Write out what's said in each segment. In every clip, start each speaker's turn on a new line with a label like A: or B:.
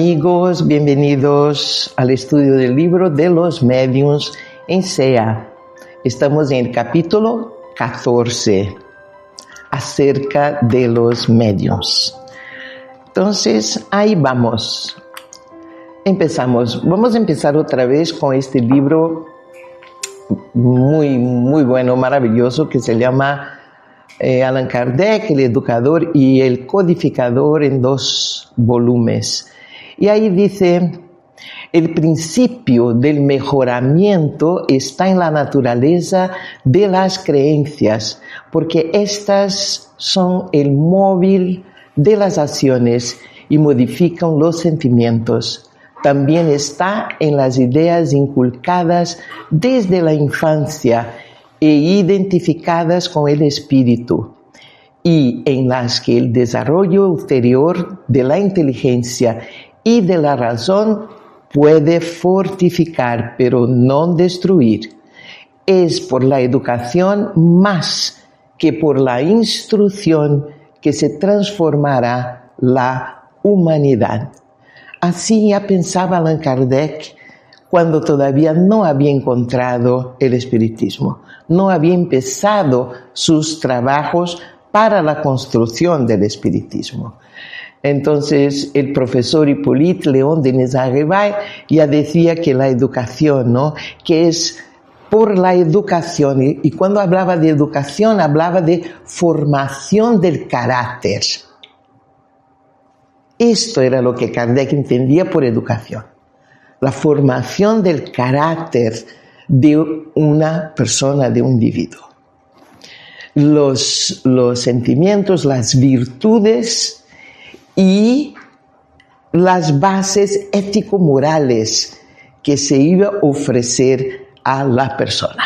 A: Amigos, bienvenidos al estudio del libro de los medios en SEA. Estamos en el capítulo 14, acerca de los medios. Entonces, ahí vamos. Empezamos. Vamos a empezar otra vez con este libro muy bueno, maravilloso, que se llama Allan Kardec, el educador y el codificador, en 2 volúmenes. Y ahí dice: el principio del mejoramiento está en la naturaleza de las creencias, porque estas son el móvil de las acciones y modifican los sentimientos. También está en las ideas inculcadas desde la infancia e identificadas con el espíritu, y en las que el desarrollo ulterior de la inteligencia y de la razón puede fortificar, pero no destruir. Es por la educación más que por la instrucción que se transformará la humanidad. Así ya pensaba Allan Kardec cuando todavía no había encontrado el espiritismo, no había empezado sus trabajos para la construcción del espiritismo. Entonces, el profesor Hippolyte Léon Denis Arribay ya decía que la educación, ¿no?, que es por la educación, y cuando hablaba de educación, hablaba de formación del carácter. Esto era lo que Kardec entendía por educación, la formación del carácter de una persona, de un individuo. Los sentimientos, las virtudes y las bases ético-morales que se iba a ofrecer a la persona.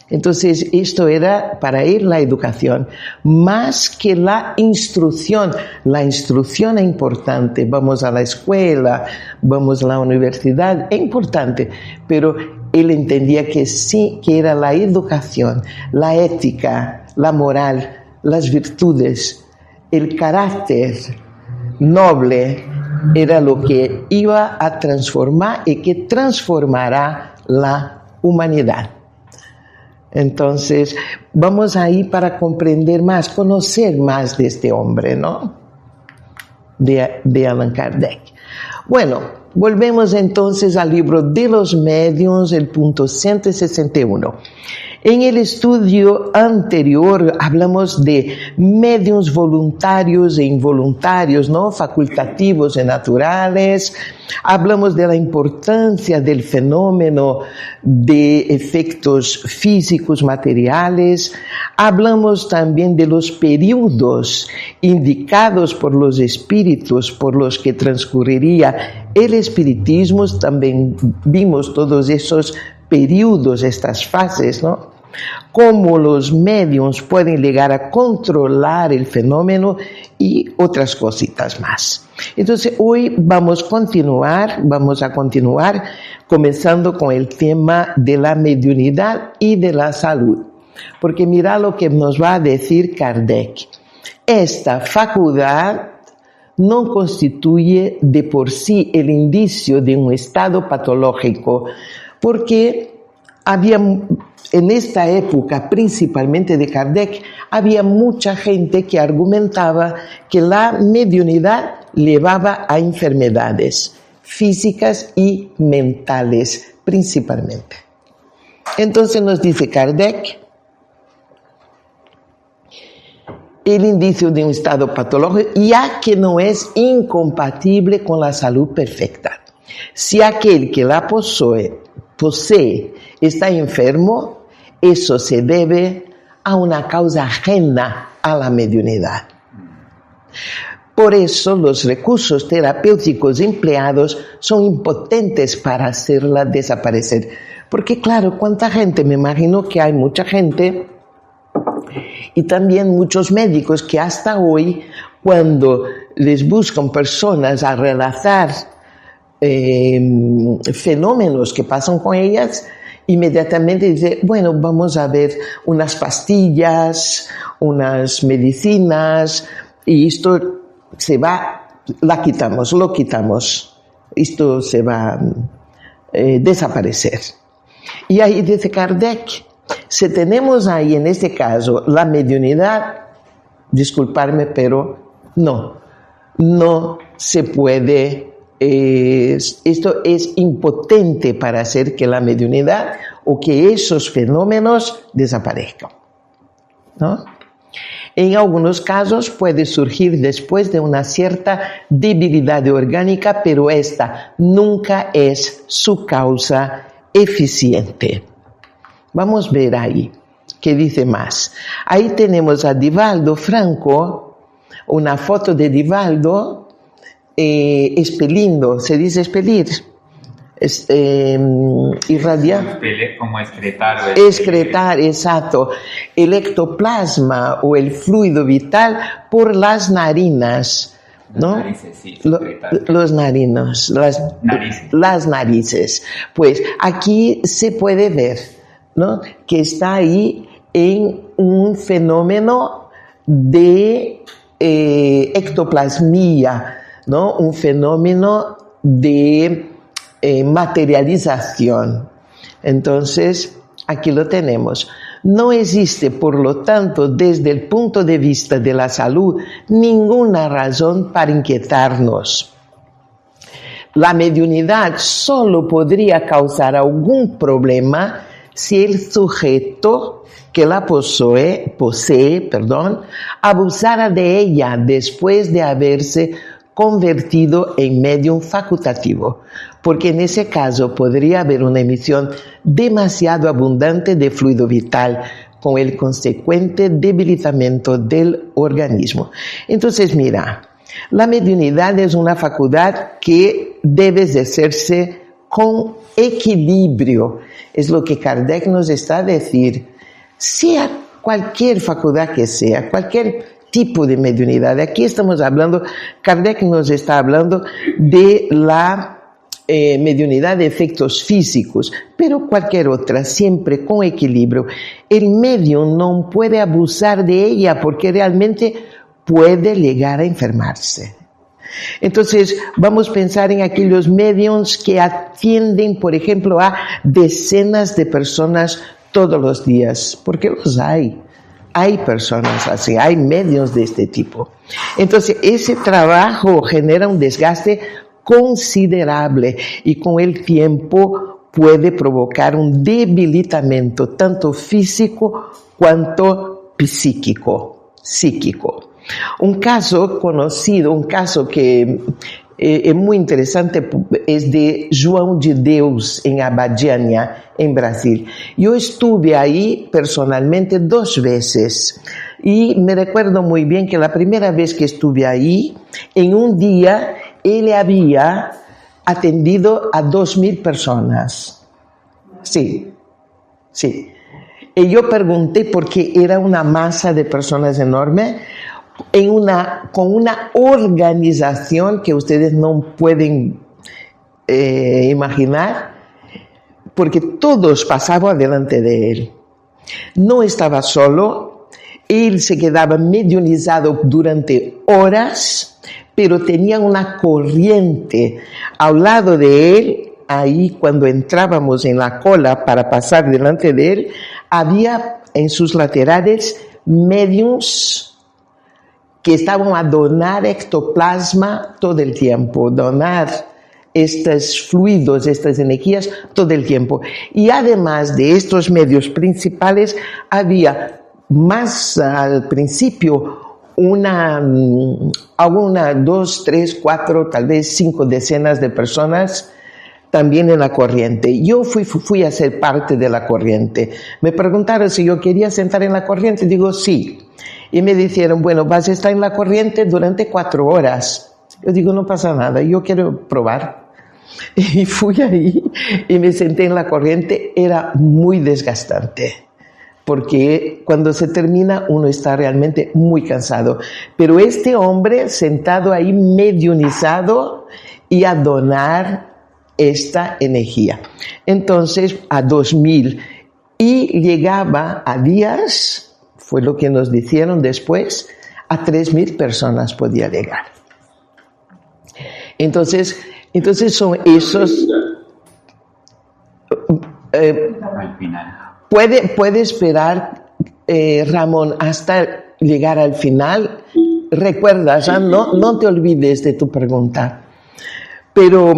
A: Entonces, esto era para él la educación, más que la instrucción. La instrucción es importante, vamos a la escuela, vamos a la universidad, es importante, pero él entendía que sí, que era la educación, la ética, la moral, las virtudes, el carácter noble era lo que iba a transformar y que transformará la humanidad. Entonces, vamos ahí para comprender más, conocer más de este hombre, ¿no? De Allan Kardec. Bueno, volvemos entonces al libro de los medios, el punto 161. En el estudio anterior hablamos de medios voluntarios e involuntarios, ¿no?, facultativos y naturales. Hablamos de la importancia del fenómeno de efectos físicos materiales. Hablamos también de los periodos indicados por los espíritus por los que transcurriría el espiritismo. También vimos todos esos periodos, estas fases, ¿no? Cómo los medios pueden llegar a controlar el fenómeno y otras cositas más. Entonces, hoy vamos a continuar comenzando con el tema de la mediunidad y de la salud. Porque mira lo que nos va a decir Kardec. Esta facultad no constituye de por sí el indicio de un estado patológico, porque había, en esta época, principalmente de Kardec, había mucha gente que argumentaba que la mediunidad llevaba a enfermedades físicas y mentales, principalmente. Entonces nos dice Kardec: el indicio de un estado patológico, ya que no es incompatible con la salud perfecta. Si aquel que la posee está enfermo, eso se debe a una causa ajena a la mediunidad. Por eso los recursos terapéuticos empleados son impotentes para hacerla desaparecer. Porque claro, ¿cuánta gente? Me imagino que hay mucha gente y también muchos médicos que hasta hoy, cuando les buscan personas a relatar fenómenos que pasan con ellas, inmediatamente dice: bueno, vamos a ver unas pastillas, unas medicinas, y esto se va, lo quitamos. esto se va a desaparecer. Y ahí dice Kardec, si tenemos ahí en este caso la mediunidad, disculparme, pero no se puede, esto es impotente para hacer que la mediunidad o que esos fenómenos desaparezcan, ¿no? En algunos casos puede surgir después de una cierta debilidad orgánica, pero esta nunca es su causa eficiente. Vamos a ver ahí qué dice más. Ahí tenemos a Divaldo Franco, una foto de Divaldo expeliendo, se dice expelir, irradiar.
B: Como excretar.
A: Excretar, exacto. El ectoplasma o el fluido vital por las narinas, ¿no?
B: Narices, sí,
A: los narinos, las narices. Pues aquí se puede ver, ¿no?, que está ahí en un fenómeno de ectoplasmia, ¿no? Un fenómeno de materialización. Entonces, aquí lo tenemos. No existe, por lo tanto, desde el punto de vista de la salud, ninguna razón para inquietarnos. La mediunidad solo podría causar algún problema si el sujeto que la posee, abusara de ella después de haberse convertido en medium facultativo, porque en ese caso podría haber una emisión demasiado abundante de fluido vital, con el consecuente debilitamiento del organismo. Entonces, mira, la mediunidad es una facultad que debe ejercerse con equilibrio. Es lo que Kardec nos está a decir. Sea cualquier facultad que sea, cualquier tipo de mediunidad. Aquí estamos hablando, Kardec nos está hablando de la mediunidad de efectos físicos, pero cualquier otra, siempre con equilibrio. El medium no puede abusar de ella porque realmente puede llegar a enfermarse. Entonces, vamos a pensar en aquellos mediums que atienden, por ejemplo, a decenas de personas todos los días, porque los hay. Hay personas así, hay medios de este tipo. Entonces, ese trabajo genera un desgaste considerable y con el tiempo puede provocar un debilitamiento tanto físico cuanto psíquico. Un caso conocido, un caso que es muy interesante, es de João de Deus en Abadiânia, en Brasil. Yo estuve ahí personalmente 2 veces y me recuerdo muy bien que la primera vez que estuve ahí, en un día él había atendido a 2,000 personas. Sí. Y yo pregunté porque era una masa de personas enorme, con una organización que ustedes no pueden imaginar, porque todos pasaban delante de él. No estaba solo, él se quedaba mediunizado durante horas, pero tenía una corriente al lado de él. Ahí, cuando entrábamos en la cola para pasar delante de él, había en sus laterales mediums que estaban a donar ectoplasma todo el tiempo, donar estos fluidos, estas energías todo el tiempo. Y además de estos medios principales, había más al principio una, 2, 3, 4, tal vez 5 decenas de personas también en la corriente. Yo fui a ser parte de la corriente. Me preguntaron si yo quería sentar en la corriente, digo sí. Y me dijeron, bueno, vas a estar en la corriente durante 4 horas. Yo digo, no pasa nada, yo quiero probar. Y fui ahí y me senté en la corriente. Era muy desgastante, porque cuando se termina uno está realmente muy cansado. Pero este hombre sentado ahí mediunizado y a donar esta energía. Entonces, a 2,000. Y llegaba a días, fue lo que nos dijeron después, a 3,000 personas podía llegar. Entonces, Entonces son esos...
B: Al final.
A: Puede esperar, Ramón, hasta llegar al final. Recuerda, ya no te olvides de tu pregunta. Pero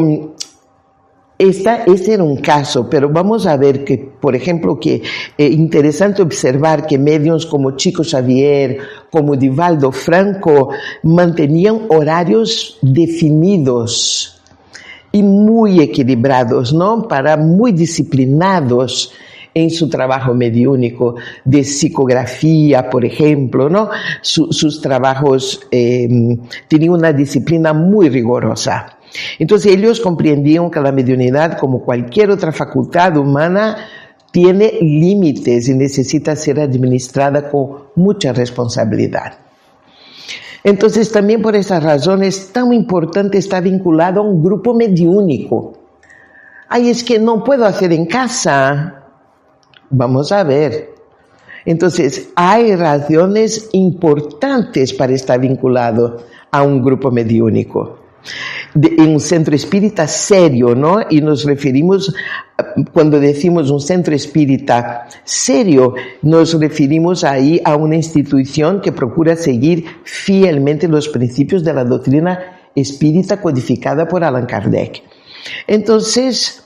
A: este era un caso, pero vamos a ver que, por ejemplo, que interesante observar que medios como Chico Xavier, como Divaldo Franco, mantenían horarios definidos y muy equilibrados, ¿no? Muy disciplinados en su trabajo mediúnico, de psicografía, por ejemplo, ¿no? Sus trabajos tenían una disciplina muy rigurosa. Entonces ellos comprendían que la mediunidad, como cualquier otra facultad humana, tiene límites y necesita ser administrada con mucha responsabilidad. Entonces también por esas razones es tan importante estar vinculado a un grupo mediúnico. Ay, es que no puedo hacer en casa. Vamos a ver. Entonces, hay razones importantes para estar vinculado a un grupo mediúnico. En un centro espírita serio, ¿no? Y nos referimos, cuando decimos un centro espírita serio, nos referimos ahí a una institución que procura seguir fielmente los principios de la doctrina espírita codificada por Allan Kardec. Entonces,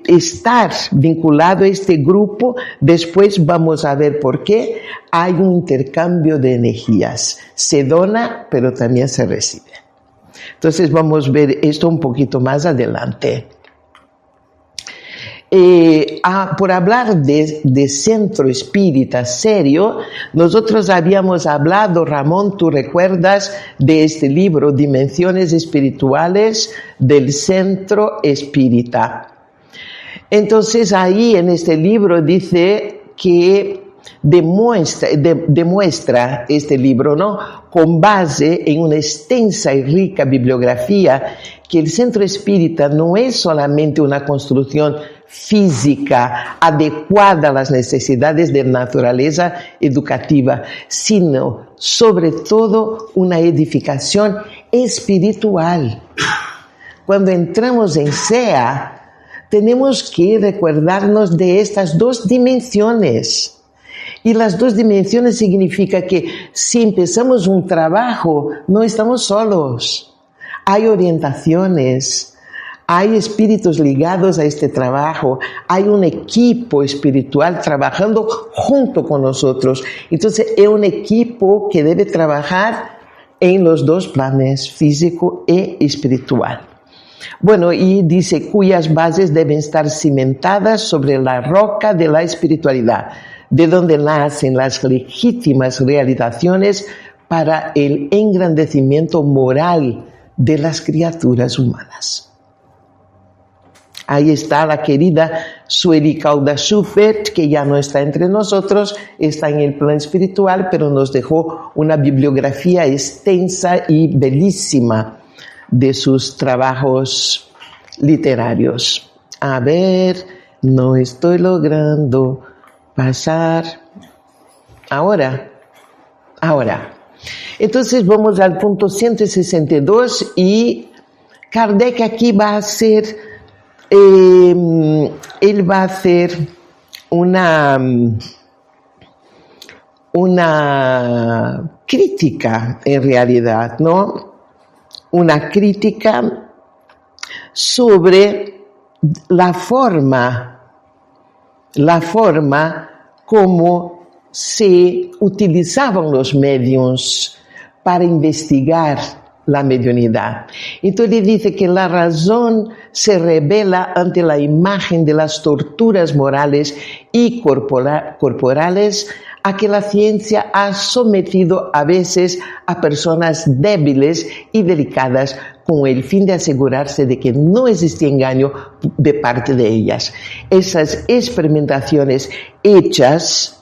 A: estar vinculado a este grupo, después vamos a ver por qué hay un intercambio de energías. Se dona, pero también se recibe. Entonces vamos a ver esto un poquito más adelante. Por hablar de centro espírita serio, nosotros habíamos hablado, Ramón, tú recuerdas de este libro, Dimensiones Espirituales del Centro Espírita. Entonces ahí en este libro dice que demuestra este libro, ¿no? Con base en una extensa y rica bibliografía, que el centro espírita no es solamente una construcción física adecuada a las necesidades de naturaleza educativa, sino sobre todo una edificación espiritual. Cuando entramos en SEA, tenemos que recordarnos de estas dos dimensiones. Y las dos dimensiones significa que si empezamos un trabajo, no estamos solos. Hay orientaciones, hay espíritus ligados a este trabajo, hay un equipo espiritual trabajando junto con nosotros. Entonces es un equipo que debe trabajar en los dos planes, físico e espiritual. Bueno, y dice cuyas bases deben estar cimentadas sobre la roca de la espiritualidad, de donde nacen las legítimas realizaciones para el engrandecimiento moral de las criaturas humanas. Ahí está la querida Sueli Calda Schubert, que ya no está entre nosotros, está en el plano espiritual, pero nos dejó una bibliografía extensa y bellísima de sus trabajos literarios. A ver, no estoy logrando pasar. Ahora. Entonces vamos al punto 162 y Kardec aquí va a hacer, él va a hacer una crítica en realidad, ¿no? Una crítica sobre la forma como se utilizaban los medios para investigar la mediunidad. Entonces dice que la razón se revela ante la imagen de las torturas morales y corporales a que la ciencia ha sometido a veces a personas débiles y delicadas con el fin de asegurarse de que no existía engaño de parte de ellas. Esas experimentaciones hechas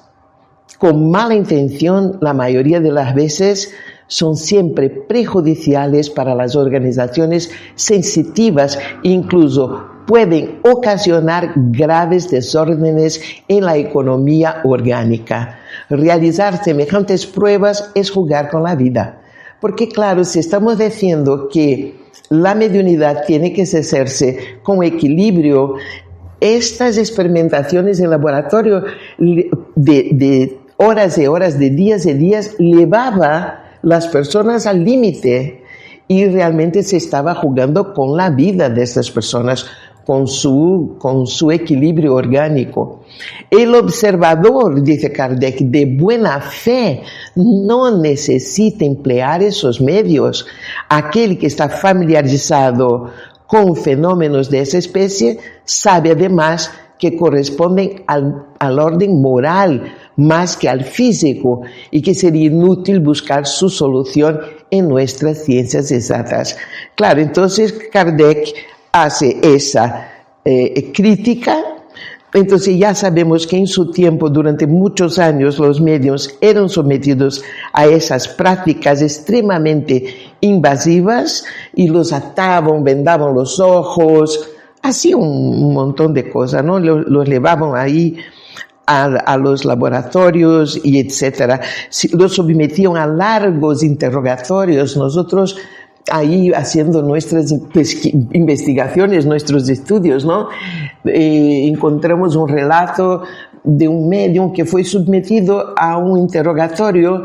A: con mala intención, la mayoría de las veces, son siempre perjudiciales para las organizaciones sensitivas, incluso pueden ocasionar graves desórdenes en la economía orgánica. Realizar semejantes pruebas es jugar con la vida. Porque claro, si estamos diciendo que la mediunidad tiene que hacerse con equilibrio. Estas experimentaciones en laboratorio de horas y horas, de días y días, llevaba las personas al límite y realmente se estaba jugando con la vida de estas personas, con su equilibrio orgánico. El observador, dice Kardec, de buena fe no necesita emplear esos medios. Aquel que está familiarizado con fenómenos de esa especie sabe además que corresponden al orden moral más que al físico y que sería inútil buscar su solución en nuestras ciencias exactas. Claro, entonces Kardec hace esa crítica. Entonces ya sabemos que en su tiempo, durante muchos años, los médiums eran sometidos a esas prácticas extremadamente invasivas y los ataban, vendaban los ojos, hacían un montón de cosas, ¿no? Los llevaban ahí a los laboratorios y etcétera. Los sometían a largos interrogatorios. Nosotros ahí haciendo nuestras investigaciones, nuestros estudios, ¿no? Encontramos un relato de un médium que fue sometido a un interrogatorio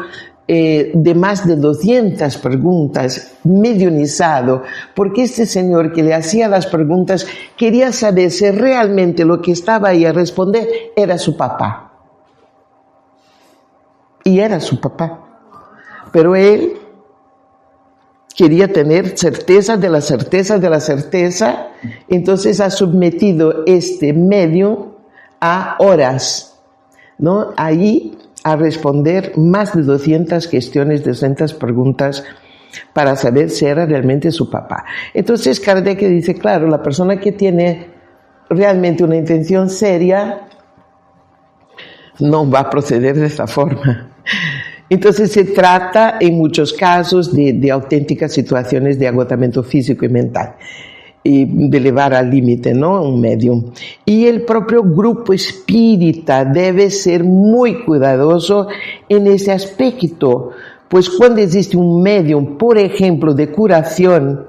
A: de más de 200 preguntas, mediunizado, porque este señor que le hacía las preguntas quería saber si realmente lo que estaba ahí a responder era su papá. Y era su papá. Pero él quería tener certeza de la certeza de la certeza, entonces ha sometido este medium a horas, ¿no? Ahí a responder más de 200 cuestiones, 200 preguntas para saber si era realmente su papá. Entonces Kardec dice, claro, la persona que tiene realmente una intención seria no va a proceder de esta forma. Entonces se trata en muchos casos de auténticas situaciones de agotamiento físico y mental, y de llevar al límite, ¿no?, un medium. Y el propio grupo espírita debe ser muy cuidadoso en ese aspecto, pues cuando existe un medium, por ejemplo, de curación,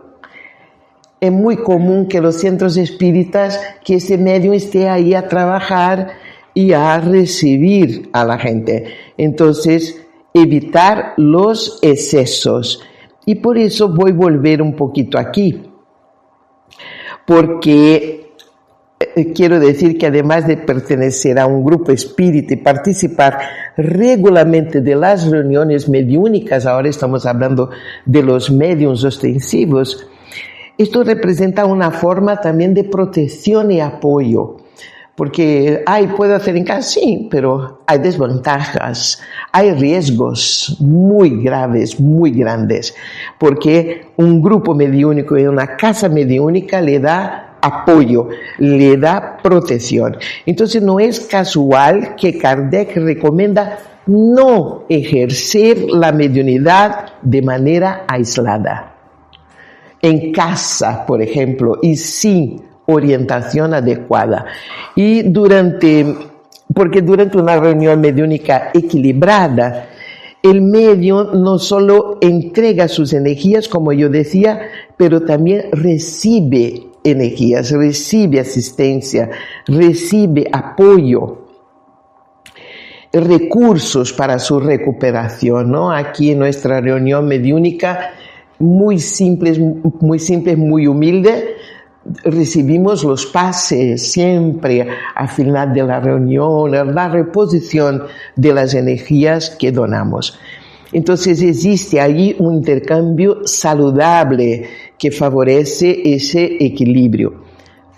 A: es muy común que los centros espíritas, que ese medium esté ahí a trabajar y a recibir a la gente. Entonces, evitar los excesos. Y por eso voy a volver un poquito aquí, porque quiero decir que además de pertenecer a un grupo espírita y participar regularmente de las reuniones mediúnicas, ahora estamos hablando de los mediums ostensivos, esto representa una forma también de protección y apoyo. Porque, puedo hacer en casa, sí, pero hay desventajas, hay riesgos muy graves, muy grandes, porque un grupo mediúnico y una casa mediúnica le da apoyo, le da protección. Entonces no es casual que Kardec recomienda no ejercer la mediunidad de manera aislada, en casa, por ejemplo, y sin orientación adecuada. Y porque durante una reunión mediúnica equilibrada, el medium no solo entrega sus energías, como yo decía, pero también recibe energías, recibe asistencia, recibe apoyo, recursos para su recuperación, ¿no? Aquí en nuestra reunión mediúnica, muy simple, muy humilde, recibimos los pases siempre al final de la reunión, la reposición de las energías que donamos. Entonces existe ahí un intercambio saludable que favorece ese equilibrio.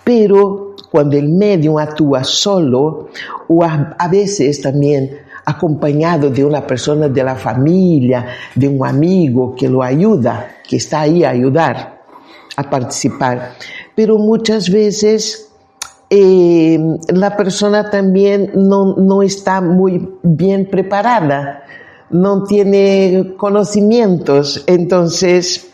A: Pero cuando el medium actúa solo, o a veces también acompañado de una persona de la familia, de un amigo que lo ayuda, que está ahí a ayudar, a participar, pero muchas veces la persona también no está muy bien preparada, no tiene conocimientos, entonces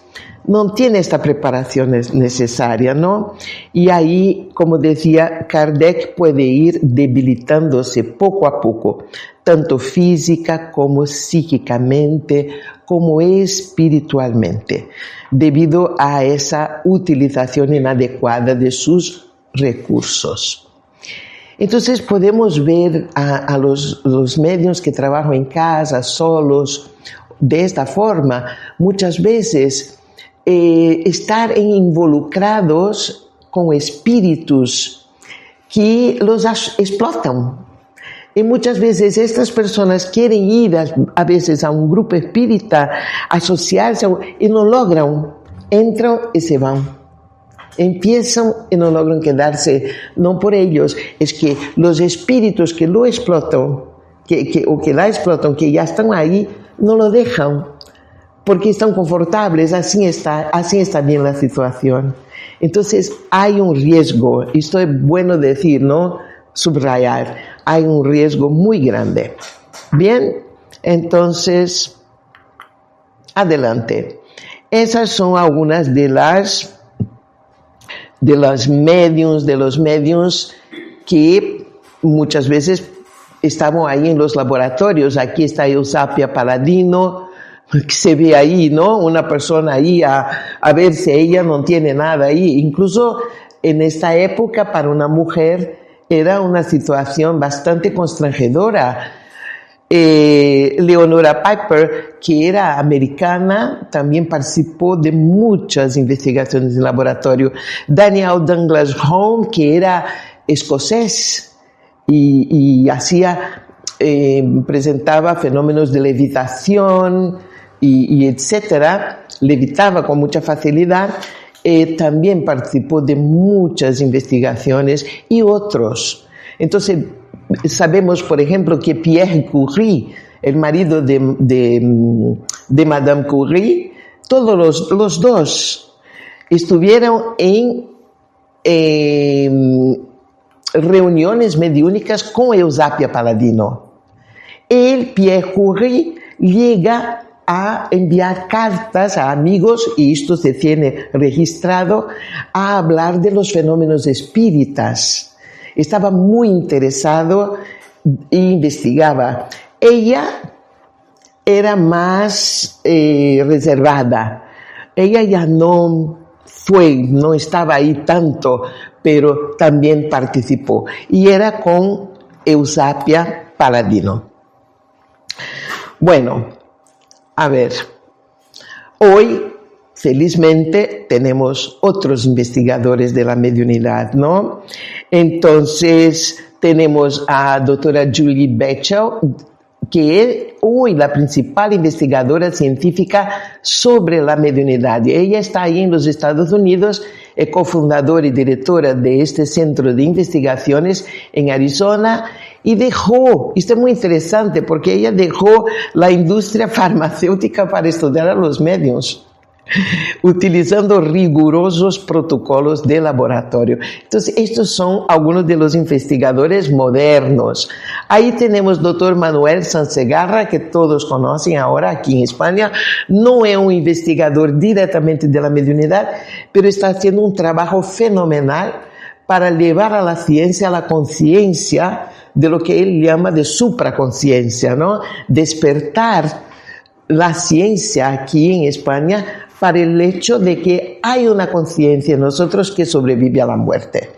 A: no tiene esta preparación necesaria, ¿no? Y ahí, como decía, Kardec puede ir debilitándose poco a poco, tanto física como psíquicamente, como espiritualmente, debido a esa utilización inadecuada de sus recursos. Entonces podemos ver a los médiums que trabajan en casa, solos, de esta forma, muchas veces estar involucrados con espíritus que los explotan. Y muchas veces estas personas quieren ir a veces a un grupo espírita, asociarse y no logran, entran y se van. Empiezan y no logran quedarse, no por ellos, es que los espíritus que lo explotan, o que la explotan, que ya están ahí, no lo dejan, porque están confortables, así está bien la situación. Entonces hay un riesgo, esto es bueno decir, ¿no? Subrayar, hay un riesgo muy grande. Bien, entonces, adelante. Esas son algunas de los mediums que muchas veces estamos ahí en los laboratorios. Aquí está Eusapia Paladino, que se ve ahí, ¿no? Una persona ahí a ver si ella no tiene nada ahí. Incluso en esta época para una mujer era una situación bastante constrangedora. Leonora Piper, que era americana, también participó de muchas investigaciones en laboratorio. Daniel Douglas Home, que era escocés y presentaba fenómenos de levitación y etcétera, levitaba con mucha facilidad. También participó de muchas investigaciones y otros. Entonces, sabemos, por ejemplo, que Pierre Curie, el marido de Madame Curie, todos los dos estuvieron en reuniones mediúnicas con Eusapia Paladino. Pierre Curie llega a enviar cartas a amigos, y esto se tiene registrado, a hablar de los fenómenos espíritas. Estaba muy interesado e investigaba. Ella era más reservada. Ella ya no estaba ahí tanto, pero también participó. Y era con Eusapia Paladino. Bueno, a ver, hoy felizmente tenemos otros investigadores de la mediunidad, ¿no? Entonces tenemos a doctora Julie Bechtel, que es hoy la principal investigadora científica sobre la mediunidad. Ella está ahí en los Estados Unidos, es cofundadora y directora de este centro de investigaciones en Arizona, y esto es muy interesante porque ella dejó la industria farmacéutica para estudiar a los médiums, utilizando rigurosos protocolos de laboratorio. Entonces, estos son algunos de los investigadores modernos. Ahí tenemos doctor Manuel Sansegarra, que todos conocen ahora aquí en España. No es un investigador directamente de la mediunidad, pero está haciendo un trabajo fenomenal para llevar a la ciencia a la conciencia de lo que él llama de supraconciencia, ¿no? Despertar la ciencia aquí en España para el hecho de que hay una conciencia en nosotros que sobrevive a la muerte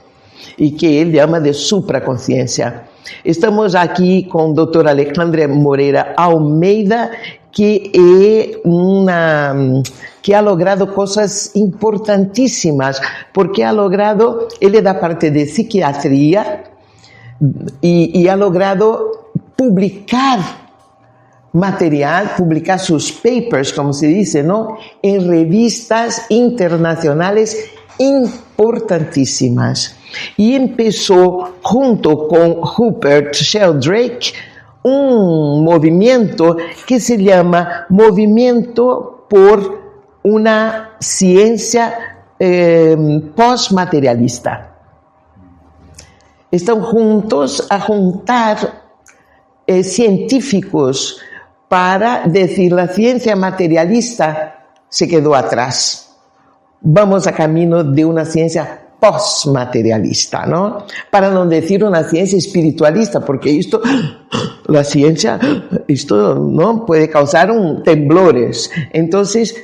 A: y que él llama de supraconciencia. Estamos aquí con doctor Alejandra Moreira Almeida, que ha logrado cosas importantísimas, porque él es da parte de psiquiatría y ha logrado publicar sus papers, como se dice, ¿no?, en revistas internacionales importantísimas. Y empezó junto con Rupert Sheldrake un movimiento que se llama Movimiento por una Ciencia Postmaterialista. Están juntos a juntar científicos para decir la ciencia materialista se quedó atrás. vamos a camino de una ciencia postmaterialista, ¿no? Para no decir una ciencia espiritualista, porque la ciencia, ¿no? Puede causar temblores. Entonces,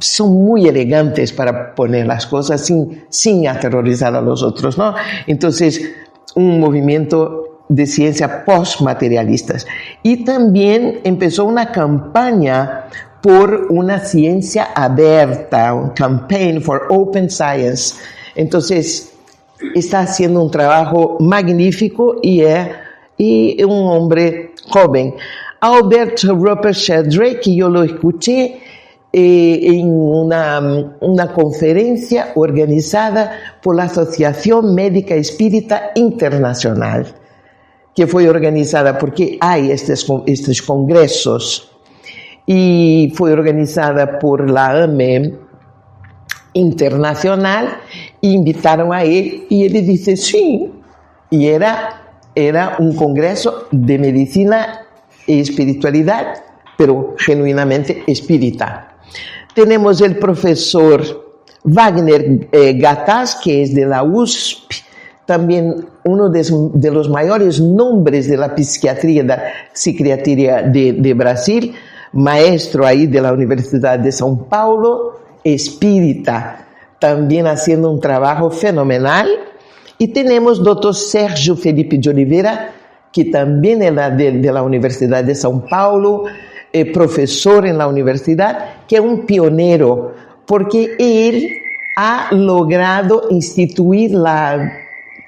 A: son muy elegantes para poner las cosas sin aterrorizar a los otros, ¿no? Entonces, un movimiento de ciencia postmaterialistas. Y también empezó una campaña por una ciencia abierta, un campaign for open science. Entonces, está haciendo un trabajo magnífico y un hombre joven. Albert Rupert Sheldrake, que yo lo escuché en una conferencia organizada por la Asociación Médica Espírita Internacional, que fue organizada porque hay estos congresos, y fue organizada por la AME internacional, e invitaron a él y él dice sí, y era un congreso de medicina y espiritualidad, pero genuinamente espírita. Tenemos el profesor Wagner Gattas, que es de la USP, también uno de los mayores nombres de la psiquiatría de Brasil, maestro ahí de la Universidad de São Paulo, espírita, también haciendo un trabajo fenomenal. Y tenemos doctor Sérgio Felipe de Oliveira, que también era de la Universidad de São Paulo, profesor en la universidad, que es un pionero, porque él ha logrado instituir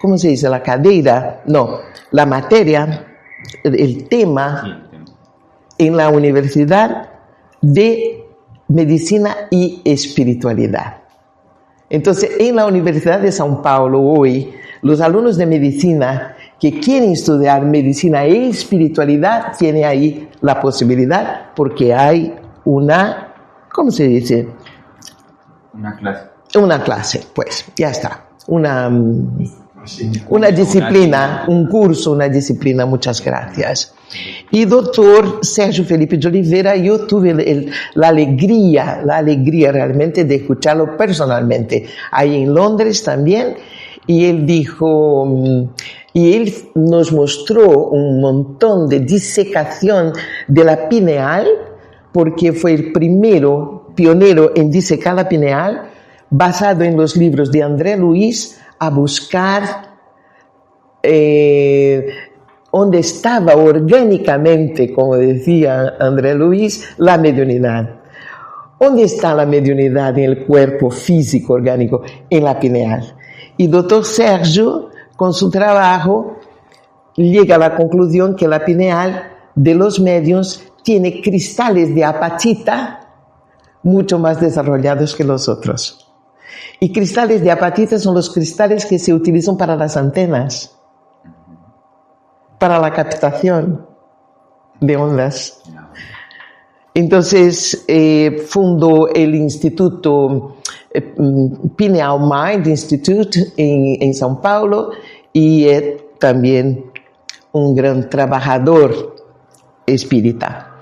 A: ¿cómo se dice? La cadeira, no, la materia, el tema en la Universidad de Medicina y Espiritualidad. Entonces, en la Universidad de São Paulo hoy, los alumnos de medicina que quieren estudiar medicina e espiritualidad tienen ahí la posibilidad, porque hay una, ¿cómo se dice? Una clase, pues, ya está. Una disciplina, un curso, una disciplina, muchas gracias. Y doctor Sérgio Felipe de Oliveira, yo tuve la alegría realmente de escucharlo personalmente, ahí en Londres también, y él dijo, y él nos mostró un montón de disecación de la pineal, porque fue el pionero en disecar la pineal, basado en los libros de André Luiz, a buscar donde estaba orgánicamente, como decía André Luiz, la mediunidad. ¿Dónde está la mediunidad en el cuerpo físico orgánico? En la pineal. Y doctor Sergio, con su trabajo, llega a la conclusión que la pineal de los medios tiene cristales de apatita mucho más desarrollados que los otros. Y cristales de apatita son los cristales que se utilizan para las antenas, para la captación de ondas. Entonces, fundó el Instituto Pineal Mind Institute en São Paulo, y es también un gran trabajador espírita.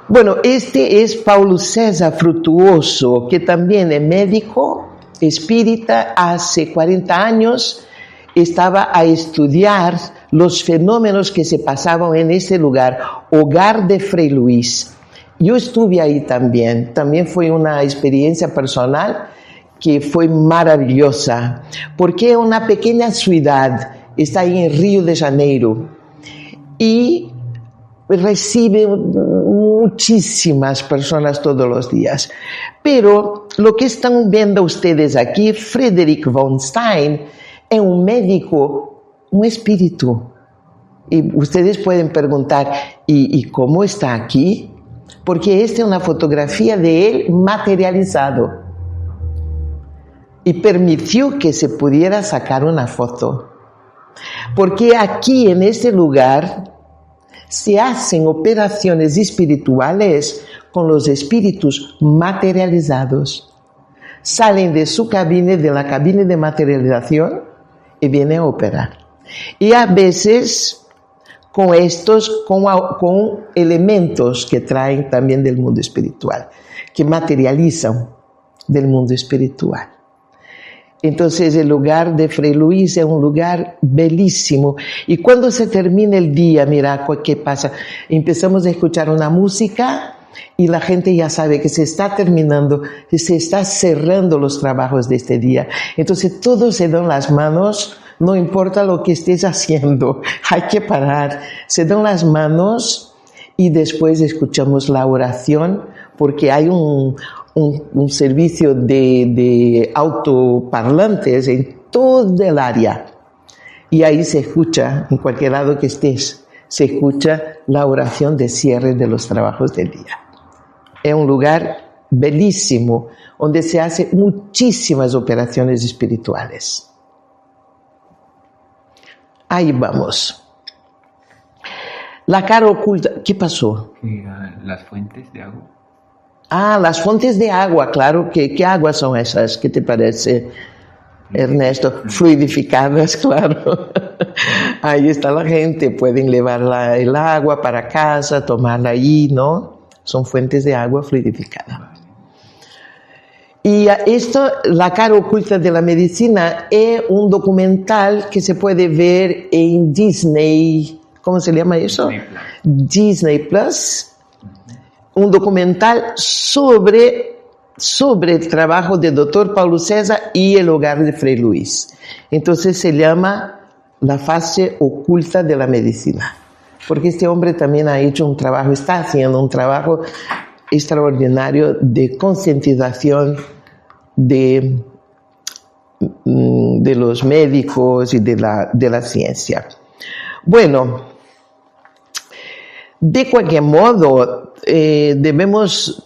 A: Bueno, este es Paulo César Frutuoso, que también es médico espírita. Hace 40 años estaba a estudiar los fenómenos que se pasaban en ese lugar, Hogar de Frei Luís. Yo estuve ahí también fue una experiencia personal que fue maravillosa, porque es una pequeña ciudad, está ahí en Río de Janeiro, y recibe muchísimas personas todos los días. Pero lo que están viendo ustedes aquí, Frederick von Stein, es un médico, un espíritu. Y ustedes pueden preguntar, ¿y cómo está aquí? Porque esta es una fotografía de él materializado. Y permitió que se pudiera sacar una foto. Porque aquí, en este lugar, se hacen operaciones espirituales con los espíritus materializados. Salen de su cabina, de la cabina de materialización, y vienen a operar. Y a veces con elementos que traen también del mundo espiritual, que materializan del mundo espiritual. Entonces el lugar de Fray Luis es un lugar bellísimo. Y cuando se termina el día, mira qué pasa. Empezamos a escuchar una música y la gente ya sabe que se está terminando, que se está cerrando los trabajos de este día. Entonces todos se dan las manos, no importa lo que estés haciendo, hay que parar. Se dan las manos y después escuchamos la oración, porque hay un servicio de autoparlantes en todo el área. Y ahí se escucha, en cualquier lado que estés, se escucha la oración de cierre de los trabajos del día. Es un lugar bellísimo, donde se hacen muchísimas operaciones espirituales. Ahí vamos. La cara oculta. ¿Qué pasó?
B: Las fuentes de agua.
A: Ah, las fuentes de agua, claro. ¿Qué aguas son esas? ¿Qué te parece, Ernesto? Fluidificadas, claro. Ahí está la gente. Pueden llevar el agua para casa, tomarla allí, ¿no? Son fuentes de agua fluidificada. Y esto, La cara oculta de la medicina, es un documental que se puede ver en Disney. ¿Cómo se llama eso? Disney Plus. Un documental sobre el trabajo del doctor Paulo César y el hogar de Fray Luis. Entonces se llama La fase oculta de la medicina. Porque este hombre también está haciendo un trabajo extraordinario de concientización de los médicos y de la ciencia. Bueno, de cualquier modo,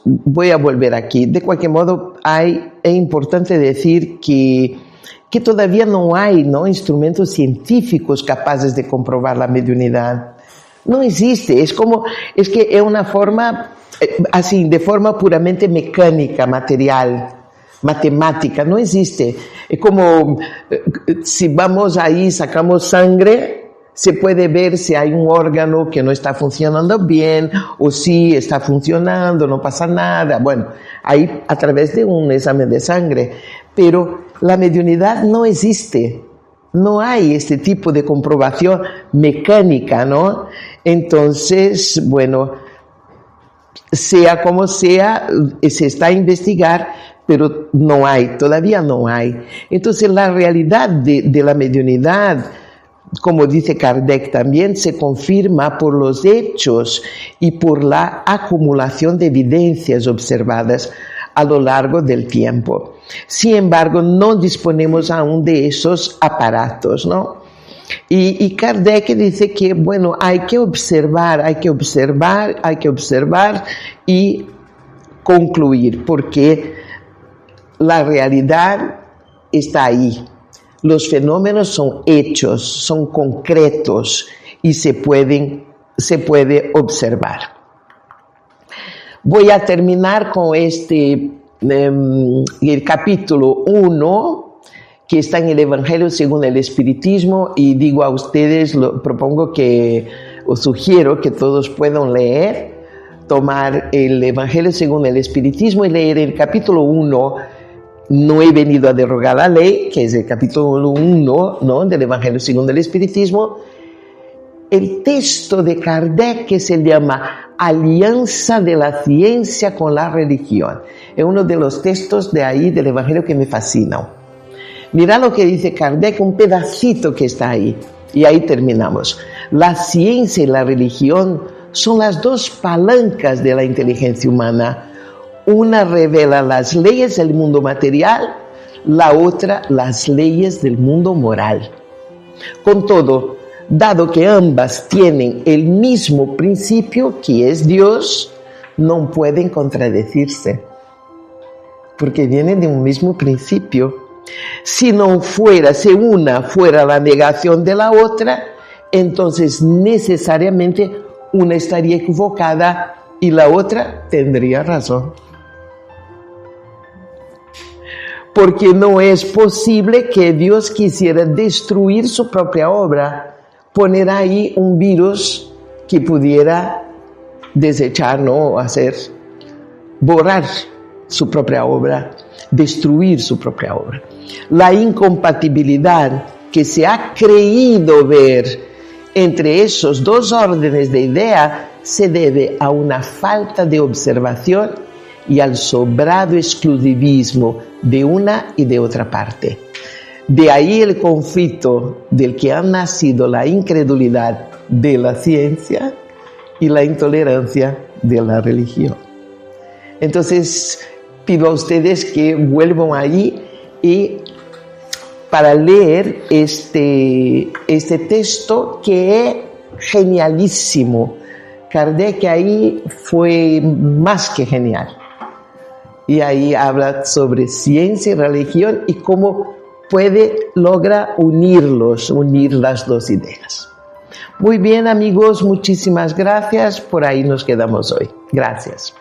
A: voy a volver aquí, de cualquier modo es importante decir que todavía no hay instrumentos científicos capaces de comprobar la mediunidad. No existe, es que es una forma, así, de forma puramente mecánica, material, matemática, no existe. Es como si vamos ahí, sacamos sangre, se puede ver si hay un órgano que no está funcionando bien, o si está funcionando, no pasa nada. Bueno, ahí a través de un examen de sangre. Pero la mediunidad no existe. No hay este tipo de comprobación mecánica, ¿no? Entonces, bueno, sea como sea, se está a investigar, pero todavía no hay. Entonces, la realidad de la mediunidad, como dice Kardec también, se confirma por los hechos y por la acumulación de evidencias observadas a lo largo del tiempo. Sin embargo, no disponemos aún de esos aparatos, ¿no? Y Kardec dice que, bueno, hay que observar y concluir, porque la realidad está ahí. Los fenómenos son hechos, son concretos y se puede observar. Voy a terminar con el capítulo 1, que está en el Evangelio según el Espiritismo, y digo a ustedes, os sugiero que todos puedan tomar el Evangelio según el Espiritismo y leer el capítulo 1, No he venido a derogar la ley, que es el capítulo 1, ¿no?, del Evangelio según el Espiritismo. El texto de Kardec, que se llama Alianza de la Ciencia con la Religión. Es uno de los textos de ahí del Evangelio que me fascinan. Mira lo que dice Kardec, un pedacito que está ahí. Y ahí terminamos. La ciencia y la religión son las dos palancas de la inteligencia humana. Una revela las leyes del mundo material, la otra las leyes del mundo moral. Con todo, dado que ambas tienen el mismo principio, que es Dios, no pueden contradecirse, porque vienen de un mismo principio. Si una fuera la negación de la otra, entonces necesariamente una estaría equivocada y la otra tendría razón. Porque no es posible que Dios quisiera destruir su propia obra, poner ahí un virus que pudiera desechar, ¿no?, borrar su propia obra, destruir su propia obra. La incompatibilidad que se ha creído ver entre esos dos órdenes de idea se debe a una falta de observación y al sobrado exclusivismo de una y de otra parte. De ahí el conflicto del que ha nacido la incredulidad de la ciencia y la intolerancia de la religión. Entonces, pido a ustedes que vuelvan allí y para leer este texto que es genialísimo. Kardec ahí fue más que genial. Y ahí habla sobre ciencia y religión y cómo logra unir las dos ideas. Muy bien, amigos, muchísimas gracias. Por ahí nos quedamos hoy. Gracias.